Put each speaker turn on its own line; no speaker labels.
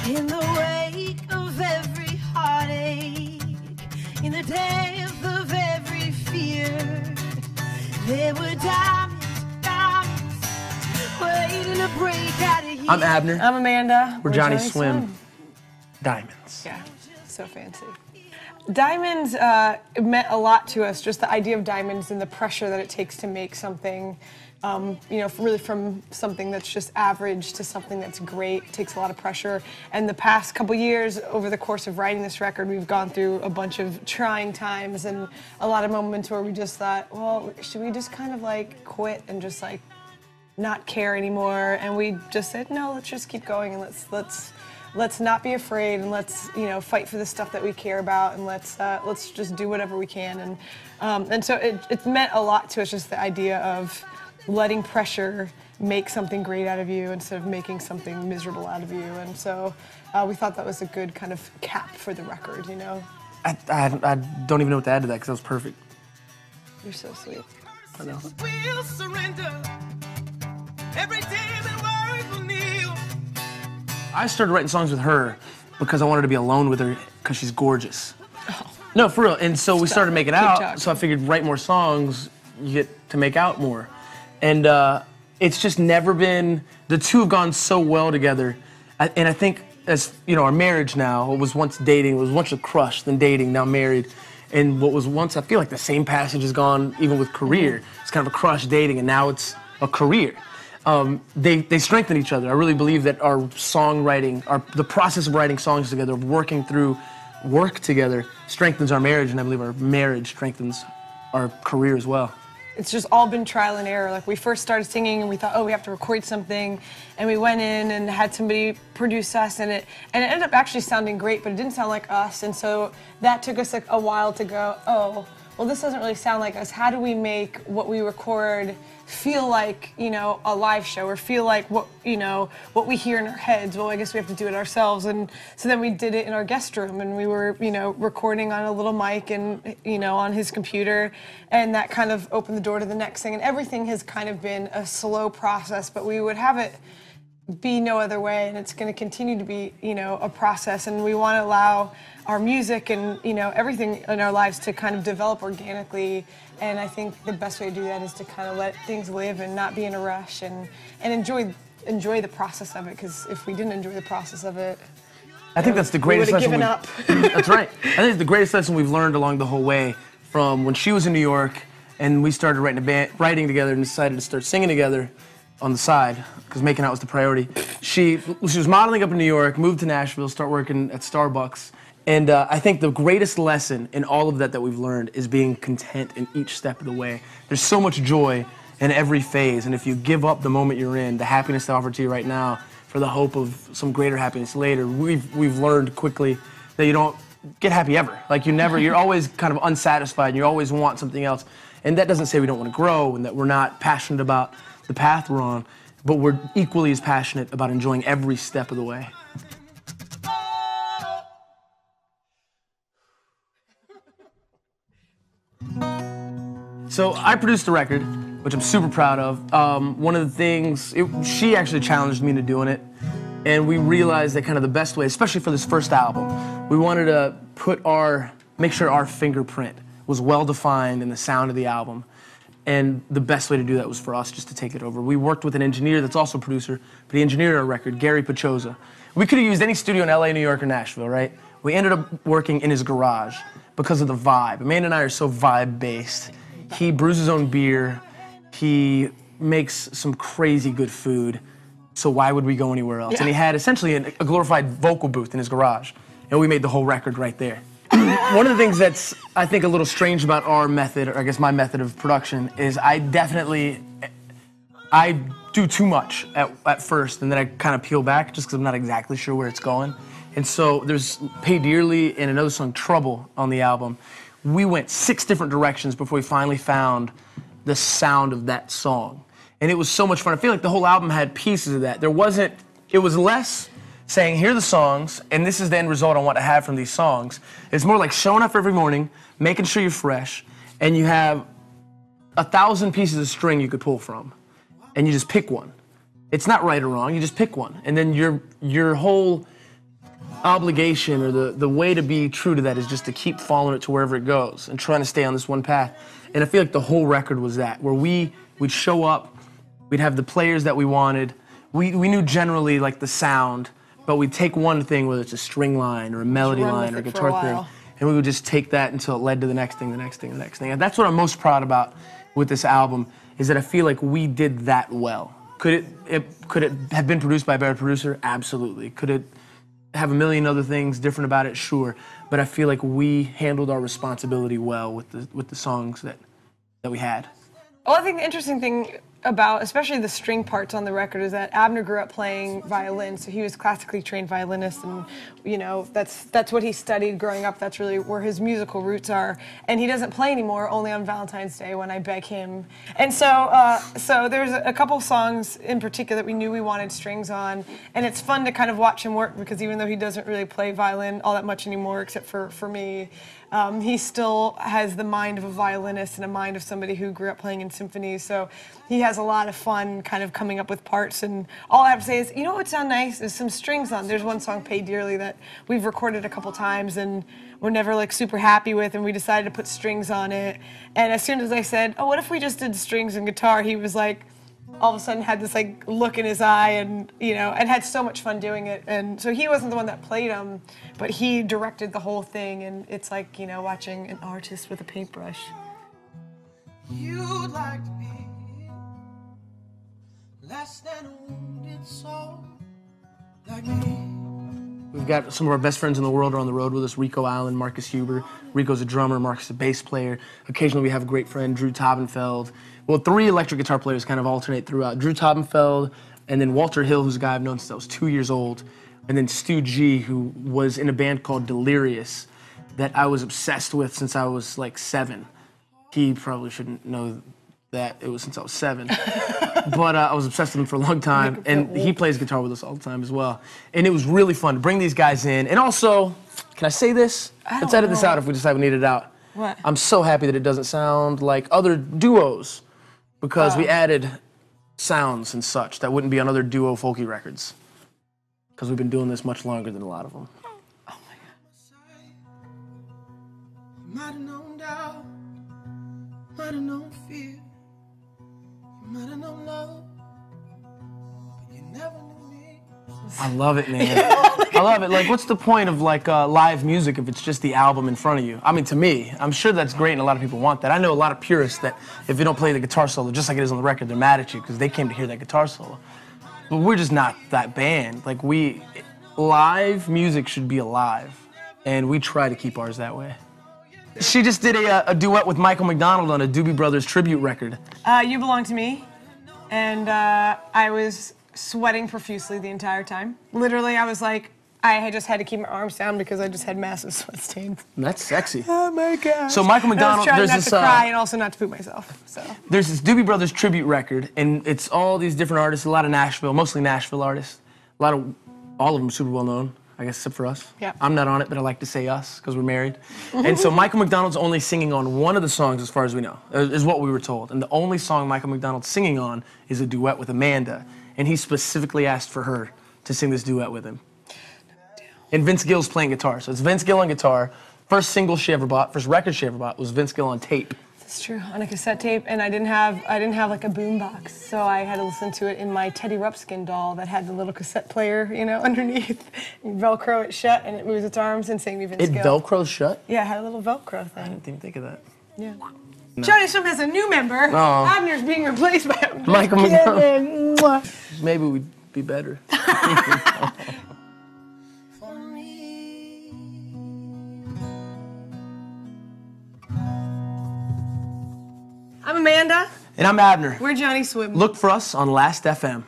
In the wake of every heartache, in the depth of every fear, there were diamonds waiting to break out of here.
I'm Abner.
I'm Amanda.
We're Johnnyswim. Diamonds.
Yeah, so fancy. Diamonds meant a lot to us, just the idea of diamonds and the pressure that it takes to make something, you know, really from something that's just average to something that's great. It takes a lot of pressure. And the past couple years, over the course of writing this record, we've gone through a bunch of trying times and a lot of moments where we just thought, well, should we just kind of like quit and just like not care anymore? And we just said, no, let's just keep going and let's not be afraid, and let's, you know, fight for the stuff that we care about, and let's just do whatever we can. And so it meant a lot to us, just the idea of letting pressure make something great out of you instead of making something miserable out of you. And so we thought that was a good kind of cap for the record, you know.
I don't even know what to add to that because that was perfect.
You're so sweet.
I know.
We'll surrender. Every demon word will kneel.
I started writing songs with her because I wanted to be alone with her because she's gorgeous. Oh. No, for real. And so we started making out, so I figured write more songs, you get to make out more. And it's just never been, the two have gone so well together. And I think, as you know, our marriage now, what was once dating, was once a crush, then dating, now married. And what was once, I feel like the same passage has gone even with career. It's kind of a crush, dating, and now it's a career. They strengthen each other. I really believe that our songwriting, the process of writing songs together, of working through work together, strengthens our marriage, and I believe our marriage strengthens our career as well.
It's just all been trial and error. Like, we first started singing and we thought, oh, we have to record something, and we went in and had somebody produce us, and it ended up actually sounding great, but it didn't sound like us, and so that took us like a while to go, oh, well, this doesn't really sound like us. How do we make what we record feel like, you know, a live show, or feel like what, you know, what we hear in our heads? Well, I guess we have to do it ourselves. And so then we did it in our guest room, and we were, you know, recording on a little mic and, you know, on his computer, and that kind of opened the door to the next thing. And everything has kind of been a slow process, but we would have it be no other way, and it's going to continue to be, you know, a process, and we want to allow our music and, you know, everything in our lives to kind of develop organically. And I think the best way to do that is to kind of let things live and not be in a rush, and enjoy the process of it, because if we didn't enjoy the process of it,
I think that's the greatest lesson.
We would have
given up. That's right. I think it's the greatest lesson we've learned along the whole way, from when she was in New York and we started writing together and decided to start singing together on the side, because making out was the priority. She was modeling up in New York, moved to Nashville, start working at Starbucks. And I think the greatest lesson in all of that we've learned is being content in each step of the way. There's so much joy in every phase, and if you give up the moment you're in, the happiness they offer to you right now, for the hope of some greater happiness later, we've learned quickly that you don't get happy ever. Like, you're always kind of unsatisfied, and you always want something else. And that doesn't say we don't want to grow and that we're not passionate about the path we're on, but we're equally as passionate about enjoying every step of the way. So I produced the record, which I'm super proud of. One of the things, she actually challenged me into doing it, and we realized that kind of the best way, especially for this first album, we wanted to make sure our fingerprint was well-defined in the sound of the album. And the best way to do that was for us just to take it over. We worked with an engineer that's also a producer, but he engineered our record, Gary Pachoza. We could have used any studio in LA, New York, or Nashville, right? We ended up working in his garage because of the vibe. Amanda and I are so vibe-based. He brews his own beer. He makes some crazy good food. So why would we go anywhere else? Yeah. And he had essentially a glorified vocal booth in his garage. And we made the whole record right there. One of the things that's, I think, a little strange about our method, or I guess my method of production, is I do too much at first, and then I kind of peel back just because I'm not exactly sure where it's going. And so there's Pay Dearly and another song, Trouble, on the album. We went 6 different directions before we finally found the sound of that song. And it was so much fun. I feel like the whole album had pieces of that. It was less saying, here are the songs, and this is the end result I want to have from these songs. It's more like showing up every morning, making sure you're fresh, and you have 1,000 pieces of string you could pull from, and you just pick one. It's not right or wrong, you just pick one. And then your whole obligation or the way to be true to that is just to keep following it to wherever it goes and trying to stay on this one path. And I feel like the whole record was that, where we'd show up, we'd have the players that we wanted. We knew generally like the sound, but we'd take one thing, whether it's a string line or a melody line or a guitar thing, and we would just take that until it led to the next thing, the next thing, the next thing. And that's what I'm most proud about with this album, is that I feel like we did that well. Could it have been produced by a better producer? Absolutely. Could it have a million other things different about it? Sure. But I feel like we handled our responsibility well with the songs that we had.
Well, I think the interesting thing about, especially the string parts on the record, is that Abner grew up playing violin, so he was classically trained violinist, and you know that's what he studied growing up. That's really where his musical roots are. And he doesn't play anymore, only on Valentine's Day when I beg him. And so there's a couple songs in particular that we knew we wanted strings on, and it's fun to kind of watch him work, because even though he doesn't really play violin all that much anymore, except for me, he still has the mind of a violinist and a mind of somebody who grew up playing in symphonies. So he has a lot of fun kind of coming up with parts. And all I have to say is, you know what would sound nice is some strings on. There's one song, Pay Dearly, that we've recorded a couple times and we're never like super happy with, and we decided to put strings on it. And as soon as I said, oh, what if we just did strings and guitar, he was like, all of a sudden had this like look in his eye, and and had so much fun doing it. And so he wasn't the one that played them, but he directed the whole thing, and it's like watching an artist with a paintbrush.
You'd like to be less than a wounded soul like me.
We've got some of our best friends in the world are on the road with us. Rico Allen, Marcus Huber. Rico's a drummer, Marcus is a bass player. Occasionally we have a great friend, Drew Taubenfeld. Well, 3 electric guitar players kind of alternate throughout. Drew Taubenfeld, and then Walter Hill, who's a guy I've known since I was 2 years old, and then Stu G, who was in a band called Delirious that I was obsessed with since I was like 7. He probably shouldn't know that it was since I was 7. But I was obsessed with him for a long time, and he plays guitar with us all the time as well. And it was really fun to bring these guys in. And also, can I say this? Let's edit this out if we decide we need it out.
What?
I'm so happy that it doesn't sound like other duos, because we added sounds and such that wouldn't be on other duo folky records, because we've been doing this much longer than a lot of them.
Oh my God.
Might have known doubt, might have known fear, might have known love, but you never knew me.
I love it, man. I love it. Like, what's the point of like live music if it's just the album in front of you? I mean, to me, I'm sure that's great, and a lot of people want that. I know a lot of purists that if you don't play the guitar solo just like it is on the record, they're mad at you because they came to hear that guitar solo. But we're just not that band. Like, live music should be alive, and we try to keep ours that way. She just did a duet with Michael McDonald on a Doobie Brothers Tribute record.
You Belong to Me, and I was sweating profusely the entire time. Literally, I was like, I had just had to keep my arms down because I just had massive sweat stains.
That's sexy.
Oh my God.
So Michael McDonald,
I was
there's
trying
this
not to cry and also not to poop myself. So
there's this Doobie Brothers Tribute record, and it's all these different artists, a lot of Nashville, mostly Nashville artists, all of them super well known, I guess, except for us.
Yeah.
I'm not on it, but I like to say us because we're married. And so Michael McDonald's only singing on one of the songs, as far as we know, is what we were told. And the only song Michael McDonald's singing on is a duet with Amanda. And he specifically asked for her to sing this duet with him. And Vince Gill's playing guitar. So it's Vince Gill on guitar. First single she ever bought, first record she ever bought was Vince Gill on tape.
that's true, on a cassette tape, and I didn't have like a boom box, so I had to listen to it in my Teddy Ruxpin doll that had the little cassette player, underneath. You Velcro it shut, and it moves its arms and sing me Vince Gill.
It Velcros shut?
Yeah, it had a little Velcro thing.
I didn't even think of that.
Yeah. No. Johnnyswim has a new member.
Oh.
Abner's being replaced by
Michael McDonald. Maybe we'd be better.
I'm Amanda.
And I'm Abner.
We're Johnnyswim.
Look for us on Last.fm.